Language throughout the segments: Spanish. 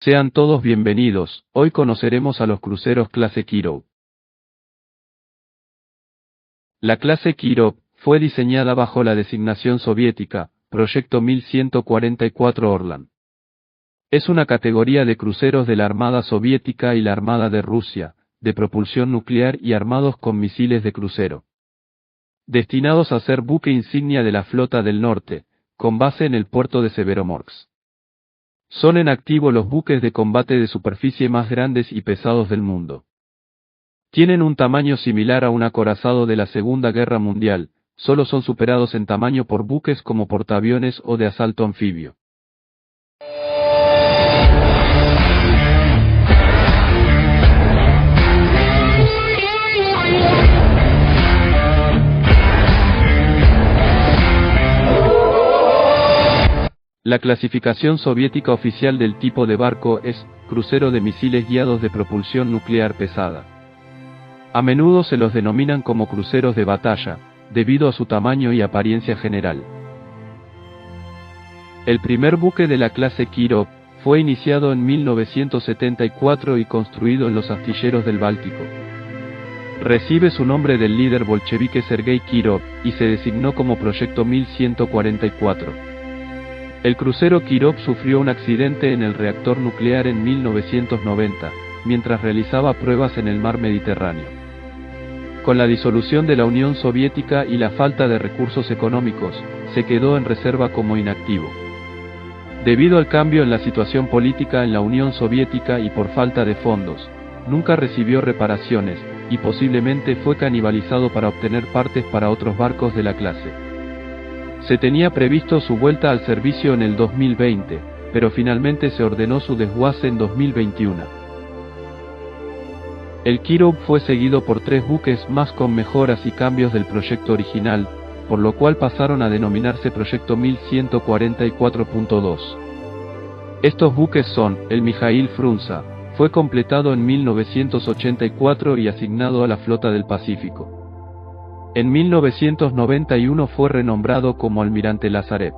Sean todos bienvenidos, hoy conoceremos a los cruceros clase Kirov. La clase Kirov fue diseñada bajo la designación soviética, Proyecto 1144 Orlan. Es una categoría de cruceros de la Armada Soviética y la Armada de Rusia, de propulsión nuclear y armados con misiles de crucero. Destinados a ser buque insignia de la Flota del Norte, con base en el puerto de Severomorsk. Son en activo los buques de combate de superficie más grandes y pesados del mundo. Tienen un tamaño similar a un acorazado de la Segunda Guerra Mundial, solo son superados en tamaño por buques como portaaviones o de asalto anfibio. La clasificación soviética oficial del tipo de barco es crucero de misiles guiados de propulsión nuclear pesada. A menudo se los denominan como cruceros de batalla, debido a su tamaño y apariencia general. El primer buque de la clase Kirov fue iniciado en 1974 y construido en los astilleros del Báltico. Recibe su nombre del líder bolchevique Sergei Kirov y se designó como Proyecto 1144. El crucero Kirov sufrió un accidente en el reactor nuclear en 1990, mientras realizaba pruebas en el mar Mediterráneo. Con la disolución de la Unión Soviética y la falta de recursos económicos, se quedó en reserva como inactivo. Debido al cambio en la situación política en la Unión Soviética y por falta de fondos, nunca recibió reparaciones, y posiblemente fue canibalizado para obtener partes para otros barcos de la clase. Se tenía previsto su vuelta al servicio en el 2020, pero finalmente se ordenó su desguace en 2021. El Kirov fue seguido por 3 buques más con mejoras y cambios del proyecto original, por lo cual pasaron a denominarse Proyecto 1144.2. Estos buques son, el Mijail Frunza, fue completado en 1984 y asignado a la Flota del Pacífico. En 1991 fue renombrado como Almirante Lazarev.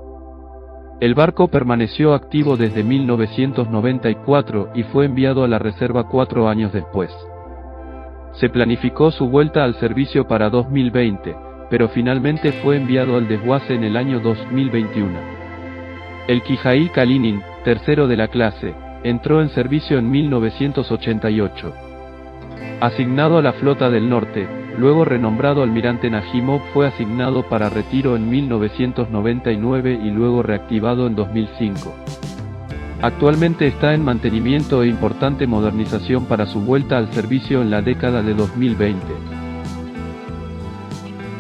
El barco permaneció activo desde 1994 y fue enviado a la reserva 4 años después. Se planificó su vuelta al servicio para 2020, pero finalmente fue enviado al desguace en el año 2021. El Kijail Kalinin, tercero de la clase, entró en servicio en 1988. Asignado a la Flota del Norte, luego renombrado Almirante Najimov, fue asignado para retiro en 1999 y luego reactivado en 2005. Actualmente está en mantenimiento e importante modernización para su vuelta al servicio en la década de 2020.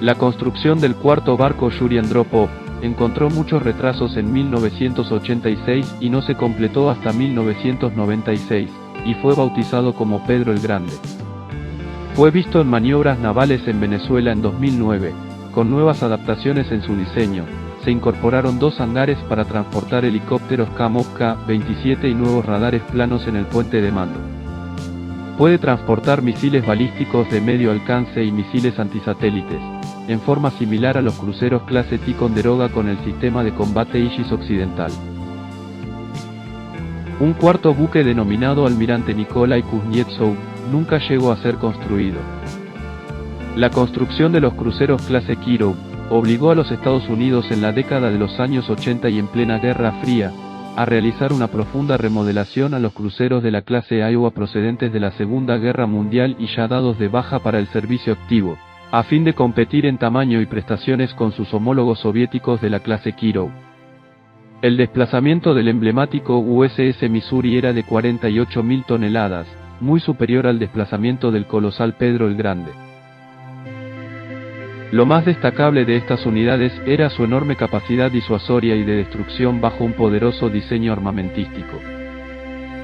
La construcción del cuarto barco Yuri Andropov encontró muchos retrasos en 1986 y no se completó hasta 1996, y fue bautizado como Pedro el Grande. Fue visto en maniobras navales en Venezuela en 2009, con nuevas adaptaciones en su diseño. Se incorporaron 2 hangares para transportar helicópteros Kamov K-27 y nuevos radares planos en el puente de mando. Puede transportar misiles balísticos de medio alcance y misiles antisatélites, en forma similar a los cruceros clase Ticonderoga con el sistema de combate Aegis occidental. Un cuarto buque denominado Almirante Nikolai Kuznetsov nunca llegó a ser construido. La construcción de los cruceros clase Kirov obligó a los Estados Unidos en la década de los años 80 y en plena Guerra Fría a realizar una profunda remodelación a los cruceros de la clase Iowa procedentes de la Segunda Guerra Mundial y ya dados de baja para el servicio activo, a fin de competir en tamaño y prestaciones con sus homólogos soviéticos de la clase Kirov. El desplazamiento del emblemático USS Missouri era de 48.000 toneladas, muy superior al desplazamiento del colosal Pedro el Grande. Lo más destacable de estas unidades era su enorme capacidad disuasoria y de destrucción bajo un poderoso diseño armamentístico.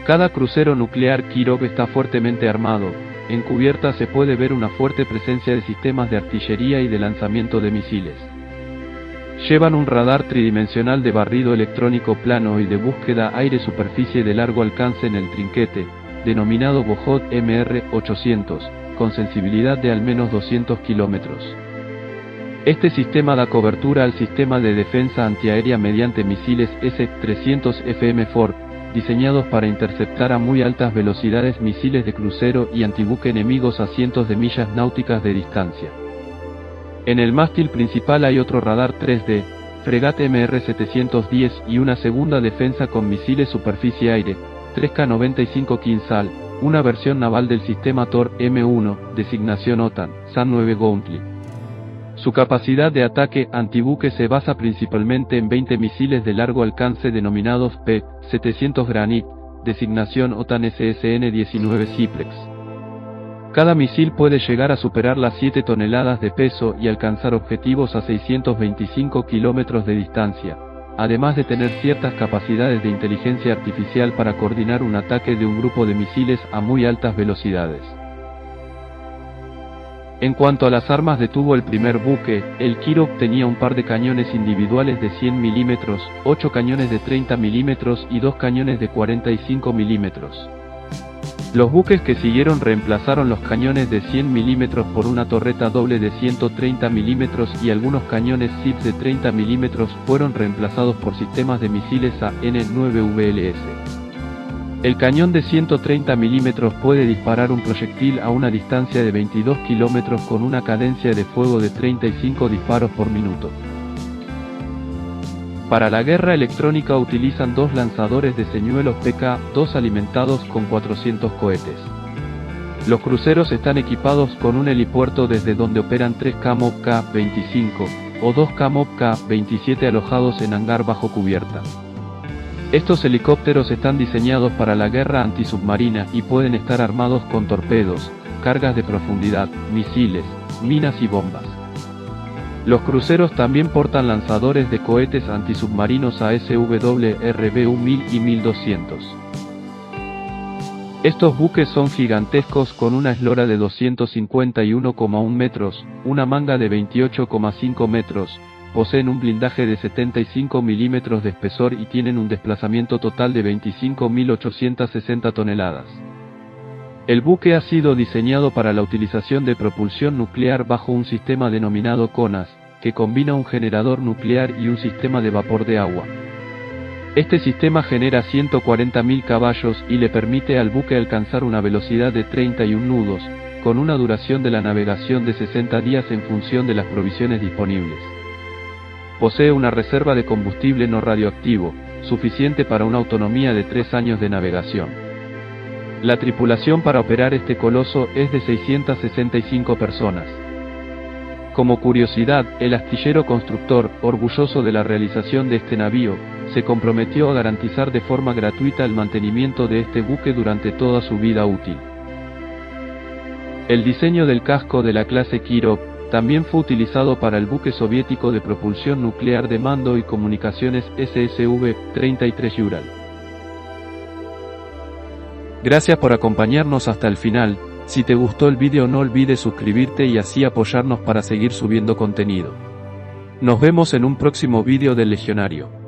Cada crucero nuclear Kirov está fuertemente armado. En cubierta se puede ver una fuerte presencia de sistemas de artillería y de lanzamiento de misiles. Llevan un radar tridimensional de barrido electrónico plano y de búsqueda aire-superficie de largo alcance en el trinquete, denominado Bohot MR-800, con sensibilidad de al menos 200 kilómetros. Este sistema da cobertura al sistema de defensa antiaérea mediante misiles S-300 FM-4, diseñados para interceptar a muy altas velocidades misiles de crucero y antibuque enemigos a cientos de millas náuticas de distancia. En el mástil principal hay otro radar 3D, Frégate MR-710 y una segunda defensa con misiles superficie-aire, 3K-95 Kinsal, una versión naval del sistema Thor M1, designación OTAN, SAM-9 Gauntlet. Su capacidad de ataque antibuque se basa principalmente en 20 misiles de largo alcance denominados P-700 Granit, designación OTAN SSN-19 Cyprex. Cada misil puede llegar a superar las 7 toneladas de peso y alcanzar objetivos a 625 kilómetros de distancia, además de tener ciertas capacidades de inteligencia artificial para coordinar un ataque de un grupo de misiles a muy altas velocidades. En cuanto a las armas de tubo, el primer buque, el Kirov, tenía un par de cañones individuales de 100 mm, 8 cañones de 30 mm y 2 cañones de 45 mm. Los buques que siguieron reemplazaron los cañones de 100 mm por una torreta doble de 130 mm y algunos cañones SIPS de 30 mm fueron reemplazados por sistemas de misiles AN-9VLS. El cañón de 130 mm puede disparar un proyectil a una distancia de 22 km con una cadencia de fuego de 35 disparos por minuto. Para la guerra electrónica utilizan 2 lanzadores de señuelos PK-2 alimentados con 400 cohetes. Los cruceros están equipados con un helipuerto desde donde operan 3 KMOV K-25 o 2 KMOV K-27 alojados en hangar bajo cubierta. Estos helicópteros están diseñados para la guerra antisubmarina y pueden estar armados con torpedos, cargas de profundidad, misiles, minas y bombas. Los cruceros también portan lanzadores de cohetes antisubmarinos ASW RBU-1000 y 1200. Estos buques son gigantescos con una eslora de 251,1 metros, una manga de 28,5 metros, poseen un blindaje de 75 milímetros de espesor y tienen un desplazamiento total de 25.860 toneladas. El buque ha sido diseñado para la utilización de propulsión nuclear bajo un sistema denominado CONAS, que combina un generador nuclear y un sistema de vapor de agua. Este sistema genera 140.000 caballos y le permite al buque alcanzar una velocidad de 31 nudos, con una duración de la navegación de 60 días en función de las provisiones disponibles. Posee una reserva de combustible no radioactivo, suficiente para una autonomía de 3 años de navegación. La tripulación para operar este coloso es de 665 personas. Como curiosidad, el astillero constructor, orgulloso de la realización de este navío, se comprometió a garantizar de forma gratuita el mantenimiento de este buque durante toda su vida útil. El diseño del casco de la clase Kirov también fue utilizado para el buque soviético de propulsión nuclear de mando y comunicaciones SSV-33 Ural. Gracias por acompañarnos hasta el final. Si te gustó el vídeo no olvides suscribirte y así apoyarnos para seguir subiendo contenido. Nos vemos en un próximo vídeo del Legionario.